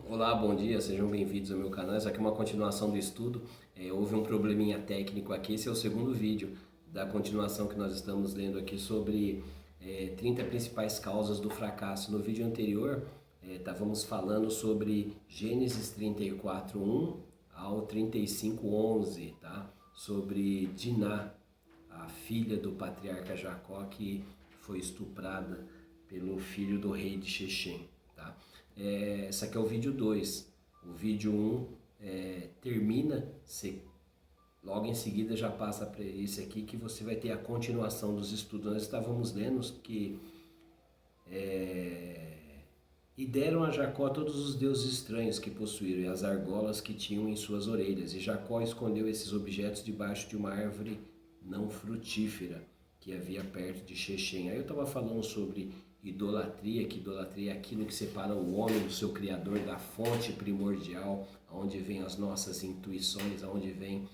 Olá, bom dia, sejam bem-vindos ao meu canal. Essa aqui é uma continuação do estudo. Houve um probleminha técnico aqui. Esse é o segundo vídeo da continuação que nós estamos lendo aqui sobre 30 principais causas do fracasso. No vídeo anterior, estávamos falando sobre Gênesis 34:1 ao 35:11, tá? Sobre Diná, a filha do patriarca Jacó, que foi estuprada pelo filho do rei de Xexém, tá? Esse aqui é o vídeo 2. O vídeo 1 termina, logo em seguida já passa para esse aqui, que você vai ter a continuação dos estudos. Nós estávamos lendo que e deram a Jacó todos os deuses estranhos que possuíram e as argolas que tinham em suas orelhas. E Jacó escondeu esses objetos debaixo de uma árvore não frutífera que havia perto de Xexém. Aí eu estava falando sobre idolatria, que idolatria é aquilo que separa o homem do seu Criador, da fonte primordial, onde vem as nossas intuições, onde vem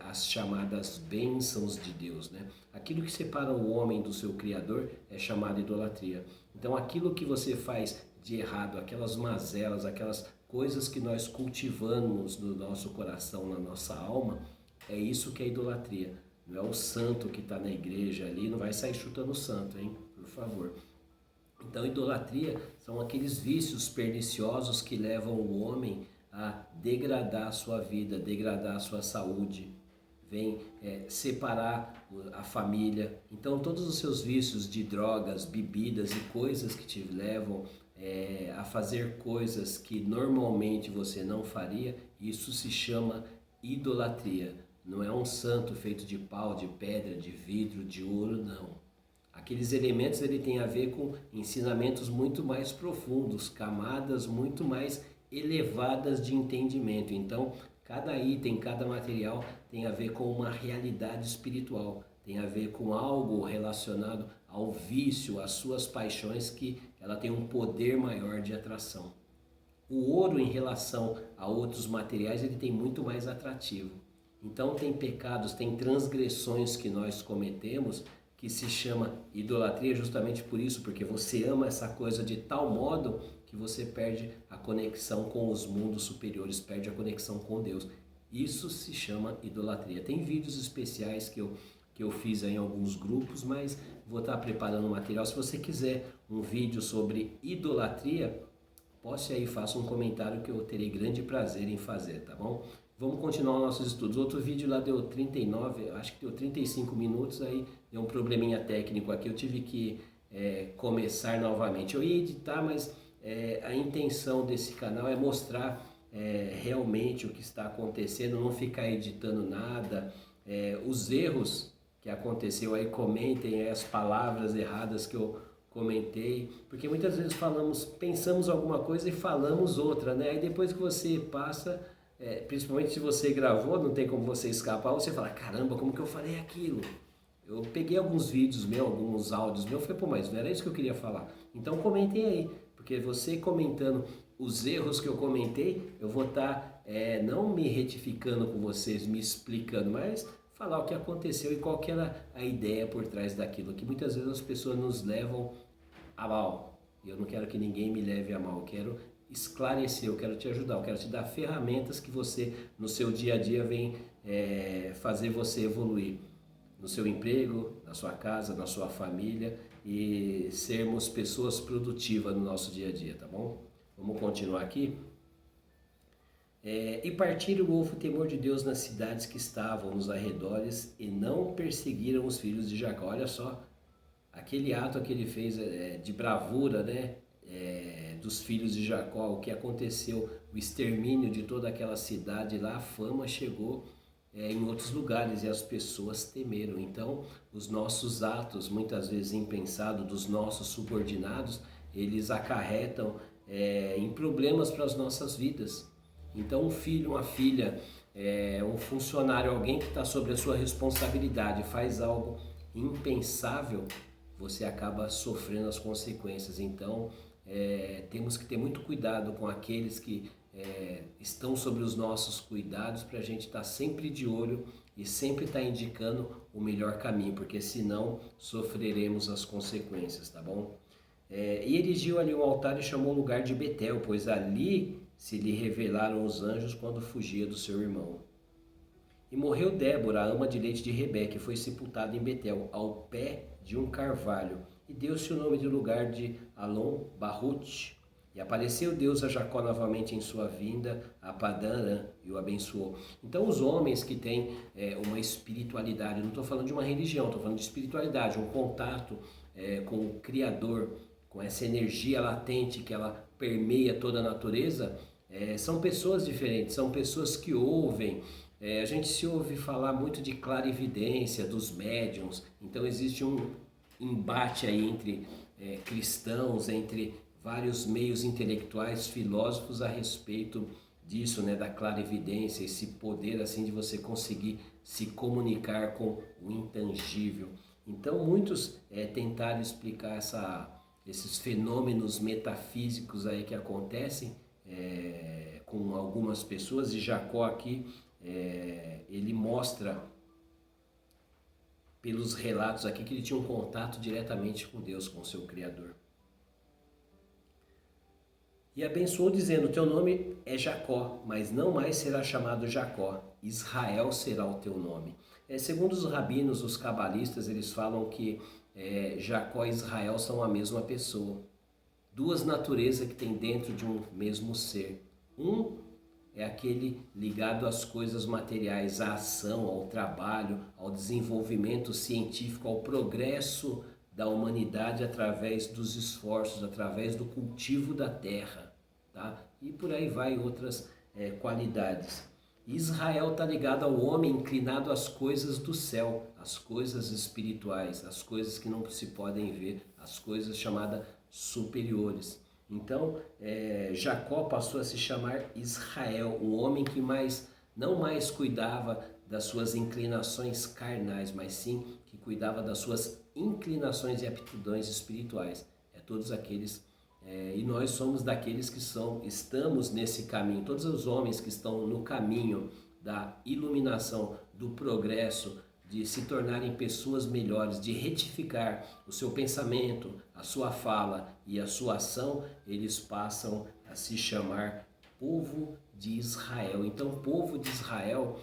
as chamadas bênçãos de Deus, né? Aquilo que separa o homem do seu Criador é chamado idolatria. Então aquilo que você faz de errado, aquelas mazelas, aquelas coisas que nós cultivamos no nosso coração, na nossa alma, é isso que é idolatria. Não é o santo que está na igreja ali, não vai sair chutando o santo, hein? Por favor. Então, idolatria são aqueles vícios perniciosos que levam o homem a degradar a sua vida, degradar a sua saúde, vem separar a família. Então, todos os seus vícios de drogas, bebidas e coisas que te levam a fazer coisas que normalmente você não faria, isso se chama idolatria. Não é um santo feito de pau, de pedra, de vidro, de ouro, não. Aqueles elementos ele tem a ver com ensinamentos muito mais profundos, camadas muito mais elevadas de entendimento. Então, cada item, cada material tem a ver com uma realidade espiritual, tem a ver com algo relacionado ao vício, às suas paixões, que ela tem um poder maior de atração. O ouro, em relação a outros materiais, ele tem muito mais atrativo. Então tem pecados, tem transgressões que nós cometemos que se chama idolatria justamente por isso, porque você ama essa coisa de tal modo que você perde a conexão com os mundos superiores, perde a conexão com Deus. Isso se chama idolatria. Tem vídeos especiais que eu fiz aí em alguns grupos, mas vou estar preparando um material. Se você quiser um vídeo sobre idolatria, poste aí, faça um comentário que eu terei grande prazer em fazer, tá bom? Vamos continuar nossos estudos. Outro vídeo lá deu 39, acho que deu 35 minutos, aí deu um probleminha técnico aqui, eu tive que começar novamente. Eu ia editar, mas a intenção desse canal é mostrar realmente o que está acontecendo, não ficar editando nada. Os erros que aconteceu aí, comentem as palavras erradas que eu comentei, porque muitas vezes pensamos alguma coisa e falamos outra, né? Aí depois que você passa, principalmente se você gravou, não tem como você escapar, você fala, caramba, como que eu falei aquilo? Eu peguei alguns vídeos meus, alguns áudios meus, falei, pô, mas não era isso que eu queria falar. Então comentem aí, porque você comentando os erros que eu comentei, eu vou estar não me retificando com vocês, me explicando, mas falar o que aconteceu e qual que era a ideia por trás daquilo, que muitas vezes as pessoas nos levam a mal. E eu não quero que ninguém me leve a mal, eu quero esclarecer, eu quero te ajudar, eu quero te dar ferramentas que você, no seu dia a dia, vem fazer você evoluir. No seu emprego, na sua casa, na sua família, e sermos pessoas produtivas no nosso dia a dia, tá bom? Vamos continuar aqui? E partiram houve o temor de Deus nas cidades que estavam nos arredores e não perseguiram os filhos de Jacó. Olha só, aquele ato que ele fez de bravura, né? Dos filhos de Jacó, o que aconteceu, o extermínio de toda aquela cidade lá, a fama chegou em outros lugares e as pessoas temeram. Então, os nossos atos, muitas vezes impensados, dos nossos subordinados, eles acarretam em problemas para as nossas vidas. Então, um filho, uma filha, um funcionário, alguém que está sob a sua responsabilidade, faz algo impensável, você acaba sofrendo as consequências. Então, temos que ter muito cuidado com aqueles que estão sobre os nossos cuidados, para a gente estar sempre de olho e sempre estar indicando o melhor caminho, porque senão sofreremos as consequências, tá bom? E erigiu ali um altar e chamou o lugar de Betel, pois ali se lhe revelaram os anjos quando fugia do seu irmão. E morreu Débora, a ama de leite de Rebeca, e foi sepultada em Betel, ao pé de um carvalho. E deu-se o nome do lugar de Alon Barrute. E apareceu Deus a Jacó novamente em sua vinda a Padã e o abençoou. Então os homens que têm uma espiritualidade, não estou falando de uma religião, estou falando de espiritualidade, um contato com o Criador, com essa energia latente que ela permeia toda a natureza, são pessoas diferentes, são pessoas que ouvem. A gente se ouve falar muito de clarividência, dos médiums, então existe um embate aí entre cristãos, entre vários meios intelectuais, filósofos a respeito disso, né, da clarividência, esse poder assim de você conseguir se comunicar com o intangível. Então muitos tentaram explicar esses fenômenos metafísicos aí que acontecem com algumas pessoas, e Jacó aqui ele mostra pelos relatos aqui que ele tinha um contato diretamente com Deus, com o seu Criador. E abençoou dizendo, teu nome é Jacó, mas não mais será chamado Jacó, Israel será o teu nome. Segundo os rabinos, os cabalistas, eles falam que Jacó e Israel são a mesma pessoa. Duas naturezas que tem dentro de um mesmo ser. Um é aquele ligado às coisas materiais, à ação, ao trabalho, ao desenvolvimento científico, ao progresso da humanidade através dos esforços, através do cultivo da terra, tá? E por aí vai outras qualidades. Israel está ligado ao homem inclinado às coisas do céu, às coisas espirituais, às coisas que não se podem ver, às coisas chamadas superiores. Então, Jacó passou a se chamar Israel, um homem que não mais cuidava das suas inclinações carnais, mas sim que cuidava das suas inclinações e aptidões espirituais. Todos aqueles, e nós somos daqueles que estamos nesse caminho, todos os homens que estão no caminho da iluminação, do progresso, de se tornarem pessoas melhores, de retificar o seu pensamento, a sua fala e a sua ação, eles passam a se chamar povo de Israel. Então, povo de Israel,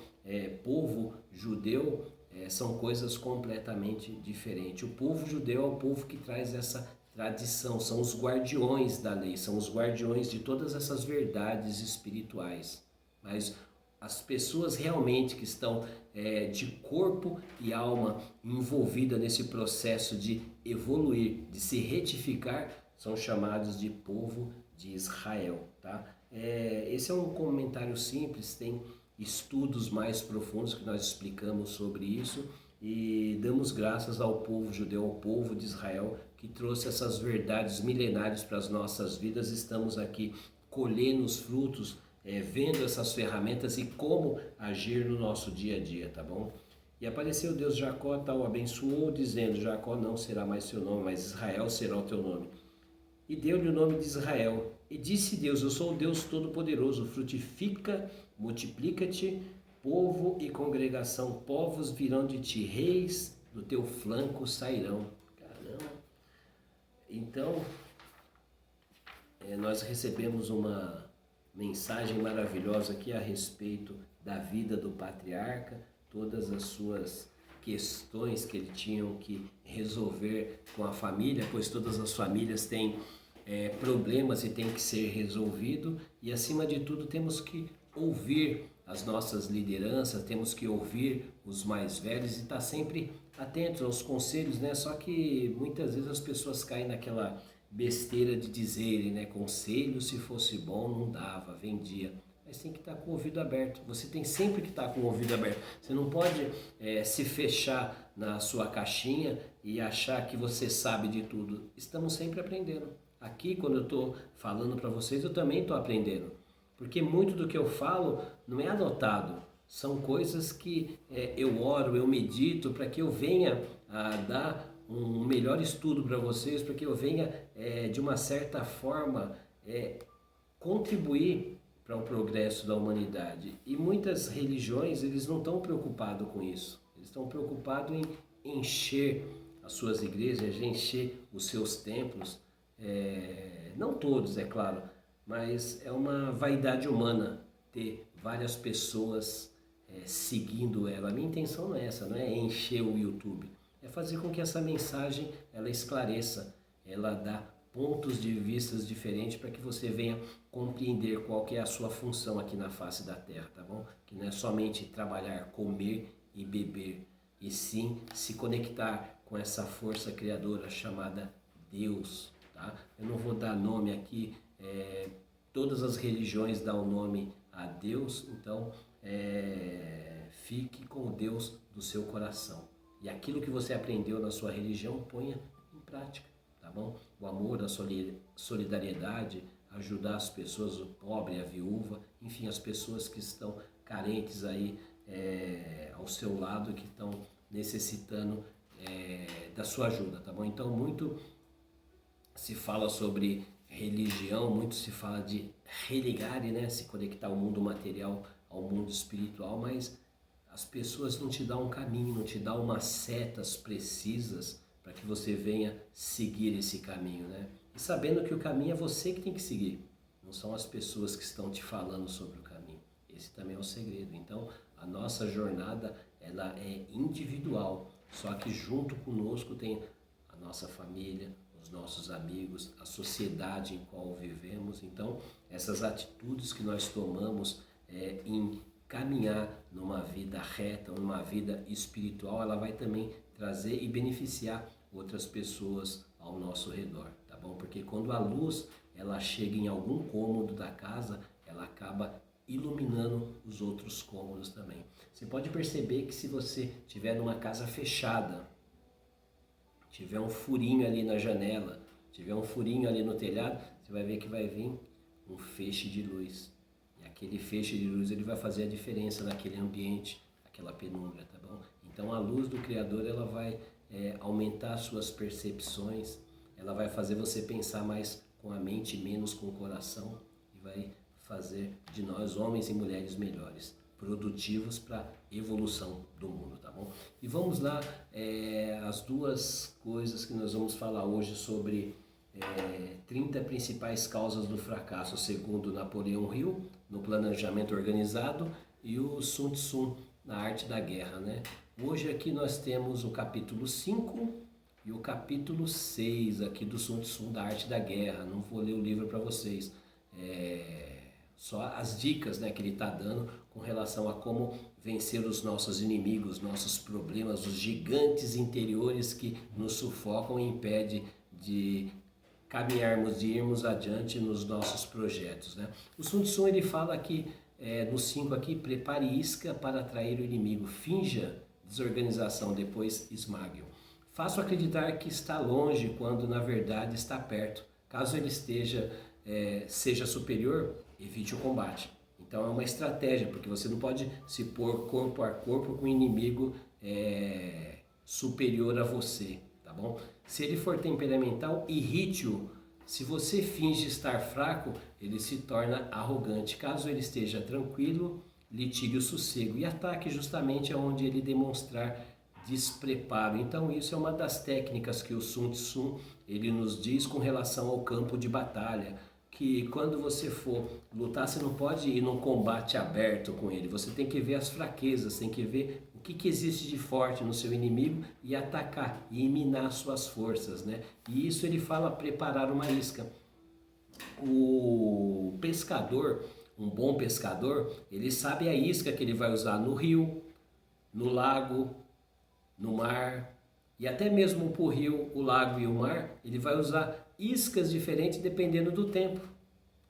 povo judeu, são coisas completamente diferentes. O povo judeu é o povo que traz essa tradição, são os guardiões da lei, são os guardiões de todas essas verdades espirituais. Mas as pessoas realmente que estão de corpo e alma envolvidas nesse processo de evoluir, de se retificar, são chamados de povo de Israel, tá? Esse é um comentário simples, tem estudos mais profundos que nós explicamos sobre isso e damos graças ao povo judeu, ao povo de Israel, que trouxe essas verdades milenares para as nossas vidas. Estamos aqui colhendo os frutos, vendo essas ferramentas e como agir no nosso dia a dia, tá bom? E apareceu Deus Jacó, tal, abençoou, dizendo, Jacó não será mais seu nome, mas Israel será o teu nome. E deu-lhe o nome de Israel. E disse Deus, eu sou o Deus Todo-Poderoso, frutifica, multiplica-te, povo e congregação, povos virão de ti, reis do teu flanco sairão. Caramba! Então, nós recebemos uma mensagem maravilhosa aqui a respeito da vida do patriarca, todas as suas questões que ele tinha que resolver com a família, pois todas as famílias têm problemas e tem que ser resolvido, e acima de tudo temos que ouvir as nossas lideranças, temos que ouvir os mais velhos e estar sempre atentos aos conselhos, né? Só que muitas vezes as pessoas caem naquela besteira de dizerem, né? Conselho, se fosse bom, não dava, vendia. Mas tem que estar com o ouvido aberto. Você tem sempre que estar com o ouvido aberto. Você não pode se fechar na sua caixinha e achar que você sabe de tudo. Estamos sempre aprendendo. Aqui, quando eu estou falando para vocês, eu também estou aprendendo. Porque muito do que eu falo não é anotado. São coisas que eu oro, eu medito para que eu venha a dar um melhor estudo para vocês, para que eu venha, de uma certa forma, contribuir para o progresso da humanidade. E muitas religiões, eles não estão preocupados com isso. Eles estão preocupados em encher as suas igrejas, encher os seus templos. Não todos, é claro, mas é uma vaidade humana ter várias pessoas seguindo ela. A minha intenção não é essa, não é encher o YouTube, é fazer com que essa mensagem ela esclareça, ela dá pontos de vistas diferentes para que você venha compreender qual que é a sua função aqui na face da Terra, tá bom? Que não é somente trabalhar, comer e beber, e sim se conectar com essa força criadora chamada Deus, tá? Eu não vou dar nome aqui, todas as religiões dão nome a Deus, então fique com o Deus do seu coração. E aquilo que você aprendeu na sua religião, ponha em prática, tá bom? O amor, a solidariedade, ajudar as pessoas, o pobre, a viúva, enfim, as pessoas que estão carentes aí ao seu lado, que estão necessitando da sua ajuda, tá bom? Então, muito se fala sobre religião, muito se fala de religare, né? Se conectar ao mundo material, ao mundo espiritual, mas as pessoas não te dão um caminho, não te dão umas setas precisas para que você venha seguir esse caminho, né? E sabendo que o caminho é você que tem que seguir, não são as pessoas que estão te falando sobre o caminho. Esse também é o segredo. Então, a nossa jornada, ela é individual, só que junto conosco tem a nossa família, os nossos amigos, a sociedade em qual vivemos. Então, essas atitudes que nós tomamos em caminhar numa vida reta, numa vida espiritual, ela vai também trazer e beneficiar outras pessoas ao nosso redor, tá bom? Porque quando a luz ela chega em algum cômodo da casa, ela acaba iluminando os outros cômodos também. Você pode perceber que se você estiver numa casa fechada, tiver um furinho ali na janela, tiver um furinho ali no telhado, você vai ver que vai vir um feixe de luz. E aquele feixe de luz ele vai fazer a diferença naquele ambiente, naquela penumbra, tá bom? Então a luz do Criador ela vai aumentar as suas percepções, ela vai fazer você pensar mais com a mente, menos com o coração, e vai fazer de nós homens e mulheres melhores, produtivos para a evolução do mundo, tá bom? E vamos lá, as duas coisas que nós vamos falar hoje sobre 30 principais causas do fracasso, segundo Napoleão Hill, no planejamento organizado, e o Sun Tzu, na arte da guerra, né? Hoje aqui nós temos o capítulo 5 e o capítulo 6 aqui do Sun Tzu, da arte da guerra. Não vou ler o livro para vocês, só as dicas, né, que ele está dando com relação a como vencer os nossos inimigos, nossos problemas, os gigantes interiores que nos sufocam e impedem de caminharmos, de irmos adiante nos nossos projetos, né? O Sun Tzu ele fala que no 5 aqui, prepare isca para atrair o inimigo, finja desorganização, depois esmague-o. Faça acreditar que está longe quando na verdade está perto. Caso ele seja superior, evite o combate. Então é uma estratégia, porque você não pode se pôr corpo a corpo com um inimigo superior a você, tá bom? Se ele for temperamental, irrite-o. Se você finge estar fraco, ele se torna arrogante. Caso ele esteja tranquilo, litigue o sossego e ataque justamente aonde ele demonstrar despreparo. Então isso é uma das técnicas que o Sun Tzu ele nos diz com relação ao campo de batalha, que quando você for lutar, você não pode ir num combate aberto com ele, você tem que ver as fraquezas, tem que ver o que existe de forte no seu inimigo e atacar e minar suas forças, né? E isso ele fala preparar uma isca. O pescador, um bom pescador, ele sabe a isca que ele vai usar no rio, no lago, no mar, e até mesmo para o rio, o lago e o mar, ele vai usar iscas diferentes dependendo do tempo.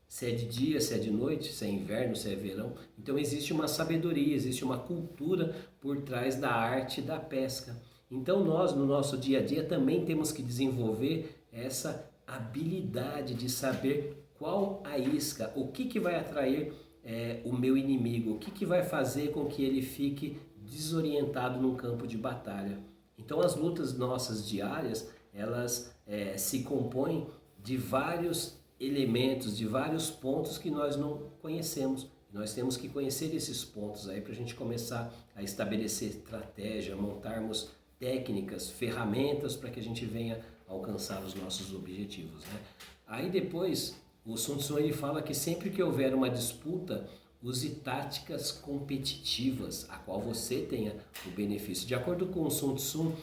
Se é de dia, se é de noite, se é inverno, se é verão. Então existe uma sabedoria, existe uma cultura por trás da arte da pesca. Então nós, no nosso dia a dia, também temos que desenvolver essa habilidade de saber qual a isca, o que vai atrair o meu inimigo, o que vai fazer com que ele fique desorientado no campo de batalha. Então as lutas nossas diárias, elas se compõem de vários elementos, de vários pontos que nós não conhecemos. Nós temos que conhecer esses pontos aí para a gente começar a estabelecer estratégia, montarmos técnicas, ferramentas para que a gente venha alcançar os nossos objetivos, né? Aí depois O Sun Tzu ele fala que sempre que houver uma disputa, use táticas competitivas, a qual você tenha o benefício. De acordo com o Sun Tzu,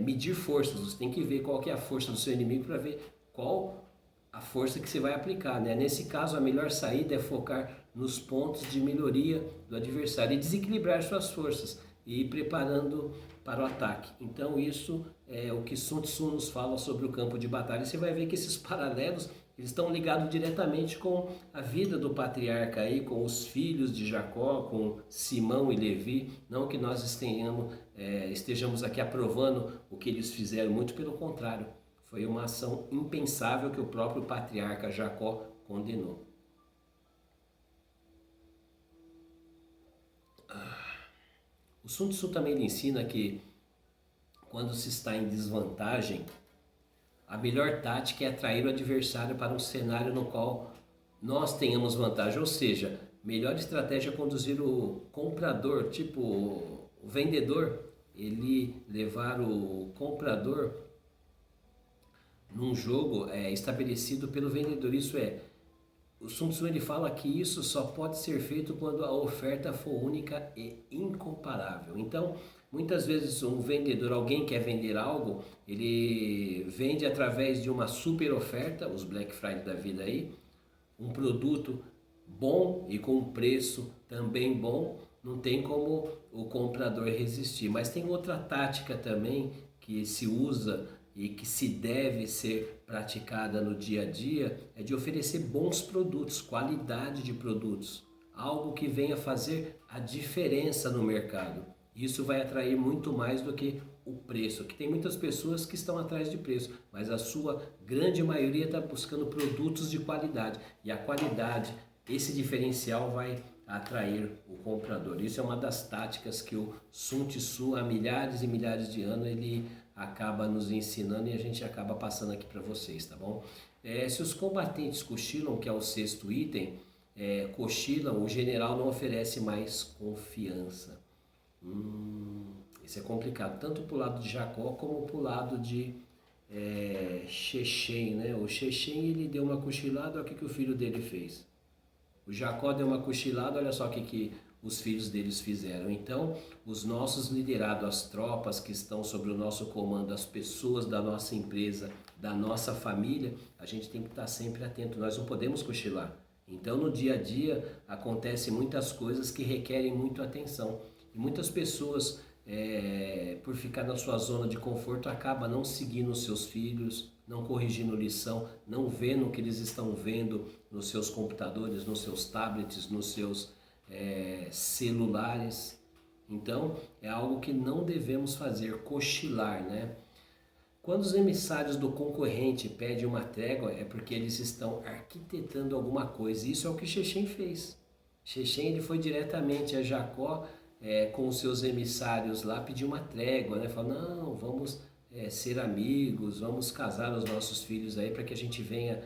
medir forças, você tem que ver qual que é a força do seu inimigo para ver qual a força que você vai aplicar, né? Nesse caso, a melhor saída é focar nos pontos de melhoria do adversário e desequilibrar suas forças e ir preparando para o ataque. Então isso é o que Sun Tzu nos fala sobre o campo de batalha. Você vai ver que esses paralelos eles estão ligados diretamente com a vida do patriarca aí, com os filhos de Jacó, com Simão e Levi. Não que nós estejamos aqui aprovando o que eles fizeram, muito pelo contrário. Foi uma ação impensável que o próprio patriarca Jacó condenou. O Sun Tzu também lhe ensina que quando se está em desvantagem, a melhor tática é atrair o adversário para um cenário no qual nós tenhamos vantagem, ou seja, melhor estratégia é conduzir o comprador, tipo o vendedor, ele levar o comprador num jogo estabelecido pelo vendedor. Isso é, o Sun Tzu ele fala que isso só pode ser feito quando a oferta for única e incomparável. Então, muitas vezes um vendedor, alguém quer vender algo, ele vende através de uma super oferta, os Black Friday da vida aí, um produto bom e com um preço também bom, não tem como o comprador resistir. Mas tem outra tática também que se usa e que se deve ser praticada no dia a dia, é de oferecer bons produtos, qualidade de produtos, algo que venha fazer a diferença no mercado. Isso vai atrair muito mais do que o preço, que tem muitas pessoas que estão atrás de preço, mas a sua grande maioria está buscando produtos de qualidade, e a qualidade, esse diferencial vai atrair o comprador. Isso é uma das táticas que o Sun Tzu há milhares e milhares de anos ele acaba nos ensinando e a gente acaba passando aqui para vocês, tá bom? Se os combatentes cochilam, que é o sexto item, cochilam, o general não oferece mais confiança. Isso é complicado, tanto para o lado de Jacó como para o lado de Shechem, né? O Shechem ele deu uma cochilada, olha o que o filho dele fez. O Jacó deu uma cochilada, olha só o que os filhos deles fizeram. Então, os nossos liderados, as tropas que estão sob o nosso comando, as pessoas da nossa empresa, da nossa família, a gente tem que estar sempre atento, nós não podemos cochilar. Então, no dia a dia, acontecem muitas coisas que requerem muito atenção. E muitas pessoas, por ficar na sua zona de conforto, acabam não seguindo os seus filhos, não corrigindo lição, não vendo o que eles estão vendo nos seus computadores, nos seus tablets, nos seus celulares. Então é algo que não devemos fazer, cochilar, né? Quando os emissários do concorrente pedem uma trégua é porque eles estão arquitetando alguma coisa. Isso é o que Shechem fez. Shechem ele foi diretamente a Jacó com os seus emissários lá pedir uma trégua, né? Falou, não, vamos ser amigos, vamos casar os nossos filhos aí para que a gente venha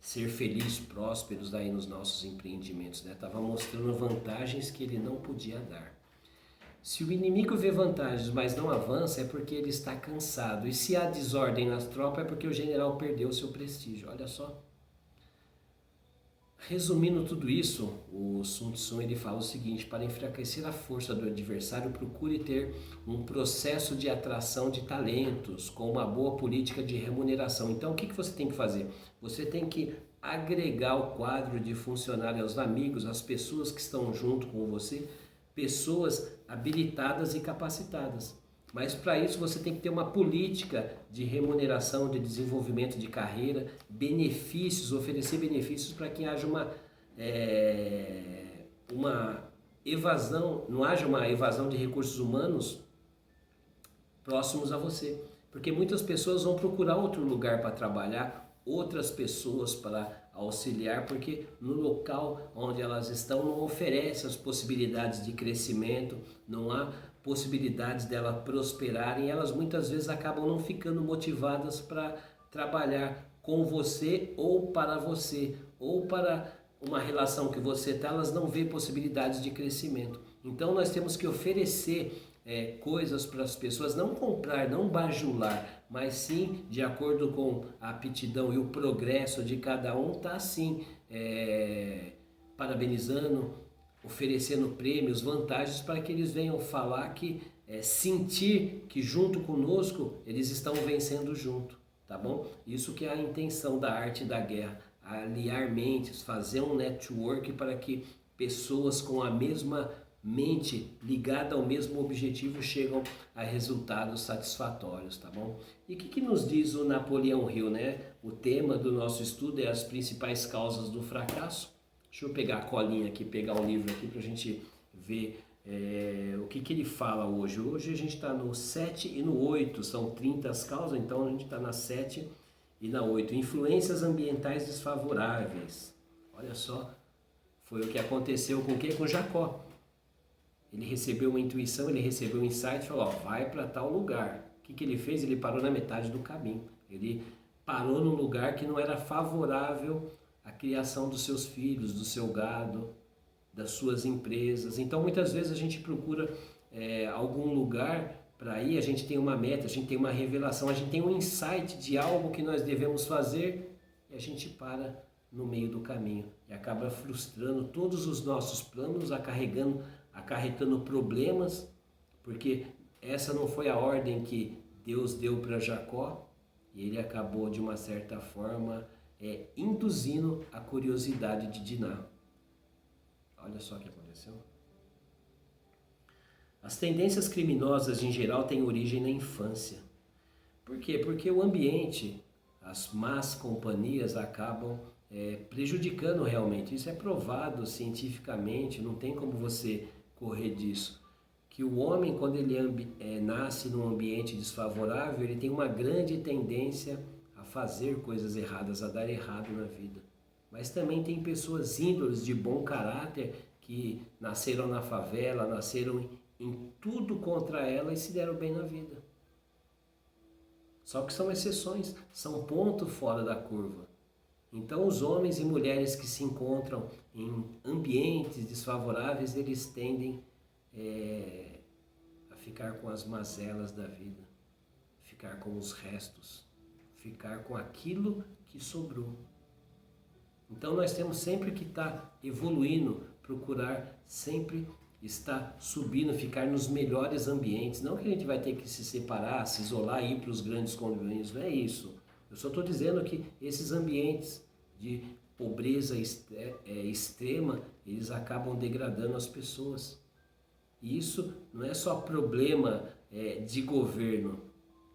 ser felizes, prósperos aí nos nossos empreendimentos, né? Tava mostrando vantagens que ele não podia dar. Se o inimigo vê vantagens, mas não avança, é porque ele está cansado. E se há desordem nas tropas, é porque o general perdeu o seu prestígio. Olha só. Resumindo tudo isso, o Sun Tzu ele fala o seguinte: para enfraquecer a força do adversário, procure ter um processo de atração de talentos com uma boa política de remuneração. Então, o que você tem que fazer? Você tem que agregar o quadro de funcionários, aos amigos, às pessoas que estão junto com você, pessoas habilitadas e capacitadas. Mas para isso você tem que ter uma política de remuneração, de desenvolvimento de carreira, benefícios, oferecer benefícios para que haja uma evasão, não haja uma evasão de recursos humanos próximos a você. Porque muitas pessoas vão procurar outro lugar para trabalhar, outras pessoas para auxiliar, porque no local onde elas estão não oferece as possibilidades de crescimento, não há possibilidades dela prosperarem, e elas muitas vezes acabam não ficando motivadas para trabalhar com você ou para uma relação que você está, elas não vê possibilidades de crescimento. Então nós temos que oferecer coisas para as pessoas, não comprar, não bajular, mas sim de acordo com a aptidão e o progresso de cada um, tá sim parabenizando, oferecendo prêmios, vantagens para que eles venham falar que sentir que junto conosco eles estão vencendo junto, tá bom? Isso que é a intenção da arte da guerra, aliar mentes, fazer um network para que pessoas com a mesma mente ligada ao mesmo objetivo chegam a resultados satisfatórios, tá bom? E o que nos diz o Napoleão Hill, né? O tema do nosso estudo é as principais causas do fracasso. Deixa eu pegar a colinha aqui, pegar o livro aqui para a gente ver o que ele fala hoje. Hoje a gente está no 7 e no 8, são 30 as causas, então a gente está na 7 e na 8. Influências ambientais desfavoráveis. Olha só, foi o que aconteceu com o quê? Com Jacó. Ele recebeu uma intuição, ele recebeu um insight e falou, ó, vai para tal lugar. O que ele fez? Ele parou na metade do caminho. Ele parou num lugar que não era favorável à criação dos seus filhos, do seu gado, das suas empresas. Então muitas vezes a gente procura algum lugar para ir, a gente tem uma meta, a gente tem uma revelação, a gente tem um insight de algo que nós devemos fazer e a gente para no meio do caminho e acaba frustrando todos os nossos planos, acarretando problemas, porque essa não foi a ordem que Deus deu para Jacó e ele acabou de uma certa forma induzindo a curiosidade de Diná. Olha só o que aconteceu. As tendências criminosas em geral têm origem na infância. Por quê? Porque o ambiente, as más companhias acabam prejudicando realmente. Isso é provado cientificamente, não tem como você correr disso. Que o homem, quando ele nasce num ambiente desfavorável, ele tem uma grande tendência a fazer coisas erradas, a dar errado na vida. Mas também tem pessoas índoles de bom caráter que nasceram na favela, nasceram em tudo contra ela e se deram bem na vida. Só que são exceções, são ponto fora da curva. Então os homens e mulheres que se encontram em ambientes desfavoráveis, eles tendem a ficar com as mazelas da vida, ficar com os restos, ficar com aquilo que sobrou. Então nós temos sempre que estar evoluindo, procurar sempre estar subindo, ficar nos melhores ambientes. Não que a gente vai ter que se separar, se isolar, ir para os grandes condomínios, não é isso. Eu só estou dizendo que esses ambientes de pobreza extrema, eles acabam degradando as pessoas. E isso não é só problema de governo,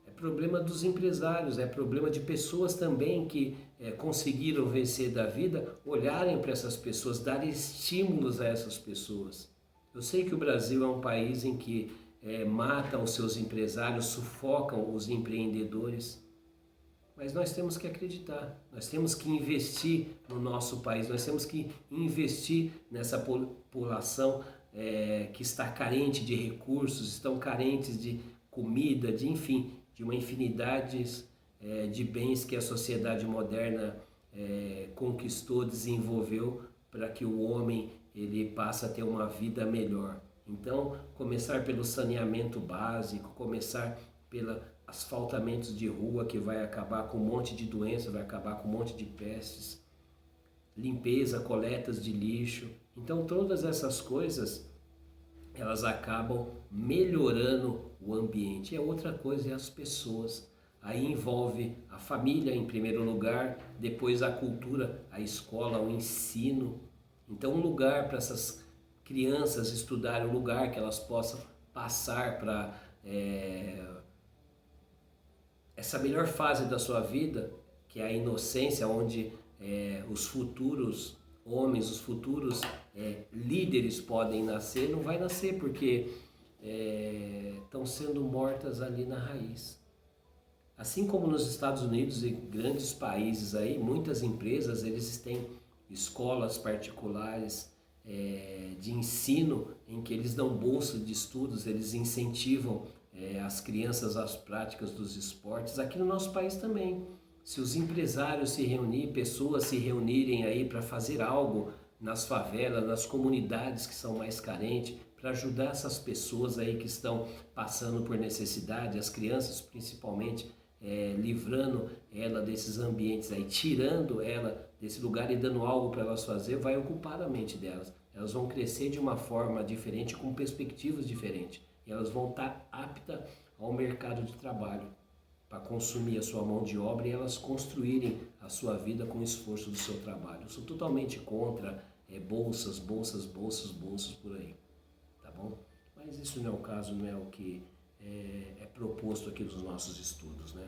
é problema dos empresários, é problema de pessoas também que conseguiram vencer da vida, olharem para essas pessoas, darem estímulos a essas pessoas. Eu sei que o Brasil é um país em que matam os seus empresários, sufocam os empreendedores, mas nós temos que acreditar, nós temos que investir no nosso país, nós temos que investir nessa população que está carente de recursos, estão carentes de comida, enfim, de uma infinidade de bens que a sociedade moderna conquistou, desenvolveu para que o homem ele passe a ter uma vida melhor. Então, começar pelo saneamento básico, começar pelo asfaltamento de rua, que vai acabar com um monte de doenças, vai acabar com um monte de pestes, limpeza, coletas de lixo. Então, todas essas coisas, elas acabam melhorando o ambiente. E a outra coisa é as pessoas. Aí envolve a família em primeiro lugar, depois a cultura, a escola, o ensino. Então um lugar para essas crianças estudarem, um lugar que elas possam passar para essa melhor fase da sua vida, que é a inocência, onde os futuros homens, os futuros líderes podem nascer, não vai nascer porque estão sendo mortas ali na raiz. Assim como nos Estados Unidos e grandes países aí, muitas empresas eles têm escolas particulares de ensino em que eles dão bolsa de estudos, eles incentivam as crianças às práticas dos esportes. Aqui no nosso país também, se os empresários se reunirem, pessoas se reunirem aí para fazer algo nas favelas, nas comunidades que são mais carentes, para ajudar essas pessoas aí que estão passando por necessidade, as crianças principalmente livrando ela desses ambientes aí, tirando ela desse lugar e dando algo para elas fazer, vai ocupar a mente delas. Elas vão crescer de uma forma diferente, com perspectivas diferentes. E elas vão estar aptas ao mercado de trabalho, para consumir a sua mão de obra e elas construírem a sua vida com o esforço do seu trabalho. Eu sou totalmente contra bolsas por aí, tá bom? Mas isso não é o caso, não é o que é proposto aqui nos nossos estudos, né?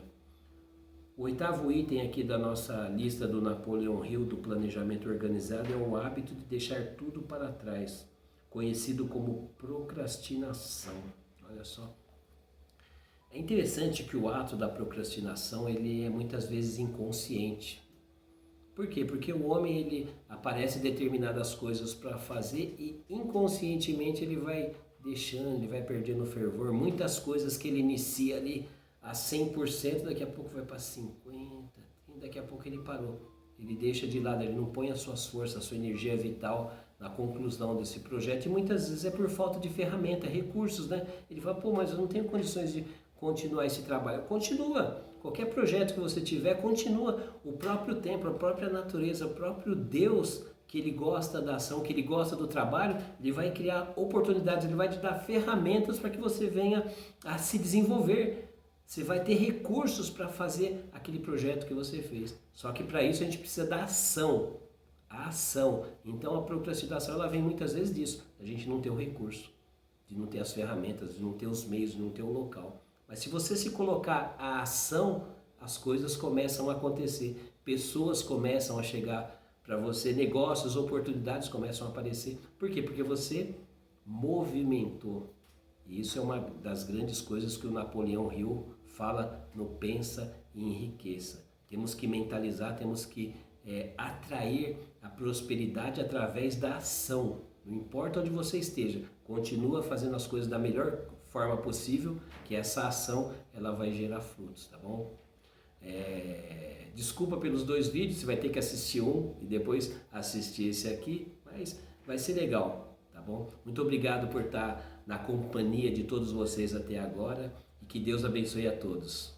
O 8º item aqui da nossa lista do Napoleon Hill, do planejamento organizado, é o hábito de deixar tudo para trás, conhecido como procrastinação. Olha só. É interessante que o ato da procrastinação, ele é muitas vezes inconsciente. Por quê? Porque o homem, ele aparece determinadas coisas para fazer e inconscientemente ele vai deixando, ele vai perdendo o fervor. Muitas coisas que ele inicia ali a 100%, daqui a pouco vai para 50%, daqui a pouco ele parou. Ele deixa de lado, ele não põe as suas forças, a sua energia vital na conclusão desse projeto. E muitas vezes é por falta de ferramenta, recursos, né? Ele fala, pô, mas eu não tenho condições de continuar esse trabalho. Continua. Qualquer projeto que você tiver, continua. O próprio tempo, a própria natureza, o próprio Deus, que ele gosta da ação, que ele gosta do trabalho, ele vai criar oportunidades, ele vai te dar ferramentas para que você venha a se desenvolver. Você vai ter recursos para fazer aquele projeto que você fez. Só que para isso a gente precisa da ação. A ação. Então a procrastinação, ela vem muitas vezes disso. A gente não ter o recurso, de não ter as ferramentas, de não ter os meios, de não ter o local. Mas se você se colocar a ação, as coisas começam a acontecer. Pessoas começam a chegar para você, negócios, oportunidades começam a aparecer. Por quê? Porque você movimentou. E isso é uma das grandes coisas que o Napoleão Hill fala no Pensa e Enriqueça. Temos que mentalizar, temos que atrair a prosperidade através da ação. Não importa onde você esteja, continua fazendo as coisas da melhor forma possível, que essa ação ela vai gerar frutos, tá bom? Desculpa pelos 2 vídeos, você vai ter que assistir um e depois assistir esse aqui, mas vai ser legal, tá bom? Muito obrigado por estar na companhia de todos vocês até agora e que Deus abençoe a todos.